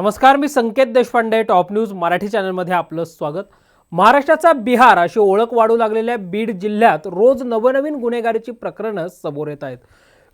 नमस्कार, मी संकेत Deshpande, top news Marathi चॅनलमध्ये आपलं स्वागत। महाराष्ट्राचा बिहार अशी ओळख वाढू लागलेल्या बीड जिल्ह्यात रोज नवनवीन गुन्हेगारीची प्रकरणं समोर येत आहेत।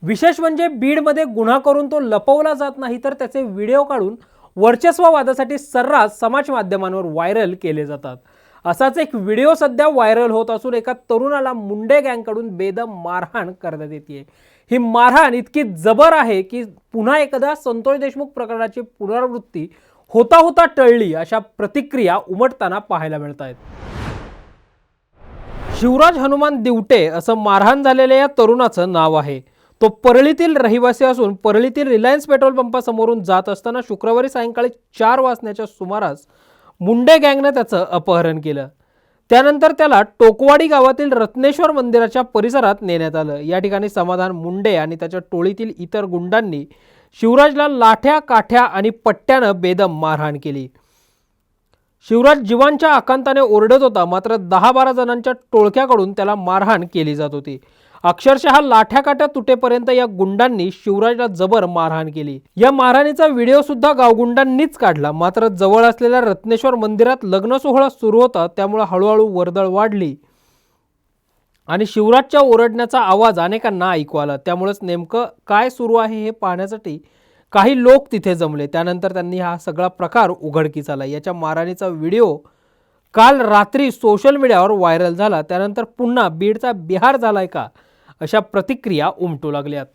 विशेष म्हणजे बीडमध्ये गुन्हा करून तो लपवला जात नाही, तर त्याचे व्हिडिओ काढून वर्चस्ववादासाठी सर्रास समाज माध्यमांवर व्हायरल केले जातात। असाच एक व्हिडिओ सध्या व्हायरल होत असून एका तरुणाला मुंडे गँगकडून बेदम मारहाण करण्यात येते। ही मारहाण इतकी जबर आहे की पुन्हा एकदा संतोष देशमुख प्रकरणाची पुनरावृत्ती होता होता टळली, अशा प्रतिक्रिया उमटताना पाहायला मिळत आहेत। शिवराज हनुमान दिवटे असं मारहाण झालेल्या या तरुणाचं नाव आहे। तो परळीतील रहिवासी असून परळीतील रिलायन्स पेट्रोल पंपासमोरून जात असताना शुक्रवारी सायंकाळी 4 वाजण्याच्या सुमारास मुंडे गँगने त्याचं अपहरण केलं। त्यानंतर त्याला टोकवाडी गावातील रत्नेश्वर मंदिराच्या परिसरात नेण्यात आलं। या ठिकाणी समाधान मुंडे आणि त्याच्या टोळीतील इतर गुंडांनी शिवराजला लाठ्या, काठ्या आणि पट्ट्यानं बेदम मारहाण केली। शिवराज जीवांच्या आकांताने ओरडत होता, मात्र 10-12 जणांच्या टोळक्याकडून त्याला मारहाण केली जात होती। अक्षरशः लाठ्या काठ्या तुटेपर्यंत या गुंडांनी शिवराजला जबर मारहाण केली। या मारहाणीचा व्हिडिओ सुद्धा गावगुंडांनीच काढला। मात्र जवळ असलेल्या रत्नेश्वर मंदिरात लग्न सोहळा सुरू होता, त्यामुळे हळूहळू वर्दळ वाढली आणि शिवराजच्या ओरडण्याचा आवाज अनेकांना ऐकू आला। त्यामुळेच नेमकं काय सुरू आहे हे पाहण्यासाठी काही लोक तिथे जमले। त्यानंतर त्यांनी हा सगळा प्रकार उघडकीस आला। याच्या मारहाणीचा व्हिडिओ काल रात्री सोशल मीडियावर व्हायरल झाला। त्यानंतर पुन्हा बीडचा बिहार झालाय का, अशा प्रतिक्रिया उमटू लागल्यात।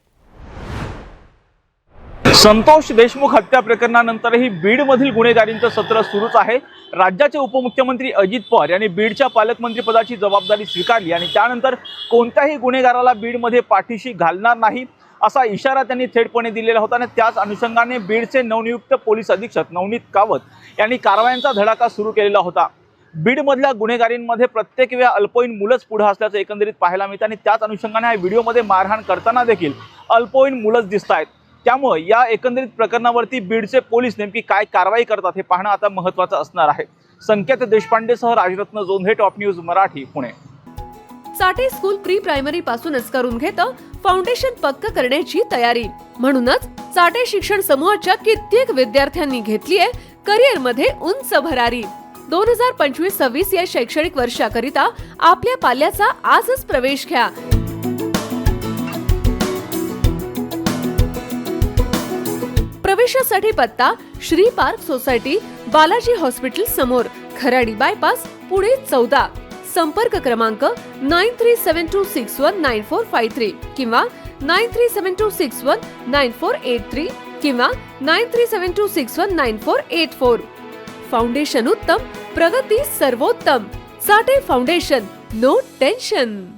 संतोष देशमुख हत्या प्रकरणानंतरही बीडमधील गुन्हेगारींचं सत्र सुरूच आहे। राज्याचे उपमुख्यमंत्री अजित पवार यांनी बीडच्या पालकमंत्रीपदाची जबाबदारी स्वीकारली आणि त्यानंतर कोणत्याही गुन्हेगाराला बीडमध्ये पाठीशी घालणार नाही असा इशारा त्यांनी थेटपणे दिलेला होता आणि त्याच अनुषंगाने बीडचे नवनियुक्त पोलीस अधीक्षक नवनीत कावत यांनी कारवायांचा धडाका सुरू केलेला होता। बीडमधल्या गुन्हेगारींमध्ये प्रत्येक वेळा अल्पवयीन मुलंच पुढे असल्याचं एकंदरीत पाहायला मिळतं आणि त्याच अनुषंगाने या व्हिडिओमध्ये मारहाण करताना देखील अल्पवयीन मुलंच दिसत आहेत। त्यामुळे या एकंदरीत प्रकरणावरती बीडचे पोलीस नेमकी काय कारवाई करतात हे पाहणं आता महत्त्वाचं असणार आहे। संकेत देशपांडेसह राजरत्न जोंधे, टॉप न्यूज मराठी, पुणे। साठे स्कूल प्री प्रायमरी पासूनच करून घेतं फाउंडेशन पक्क करण्याची तयारी। म्हणूनच साठे शिक्षण समूहाच्या कित्येक विद्यार्थ्यांनी घेतली आहे करिअर मध्ये उंच भरारी। 2025-26 या शैक्षणिक वर्षाकरिता आपल्या पाल्याचा आजच प्रवेश घ्या। प्रवेशासाठी पत्ता Shri park society, Balaji hospital समोर, खराडी बायपास, पुणे 14। संपर्क क्रमांक 9372619453 किंवा 9372619483 किंवा 9372619484। फाउंडेशन उत्तम, प्रगती सर्वोत्तम। साठे फाउंडेशन, नो टेन्शन।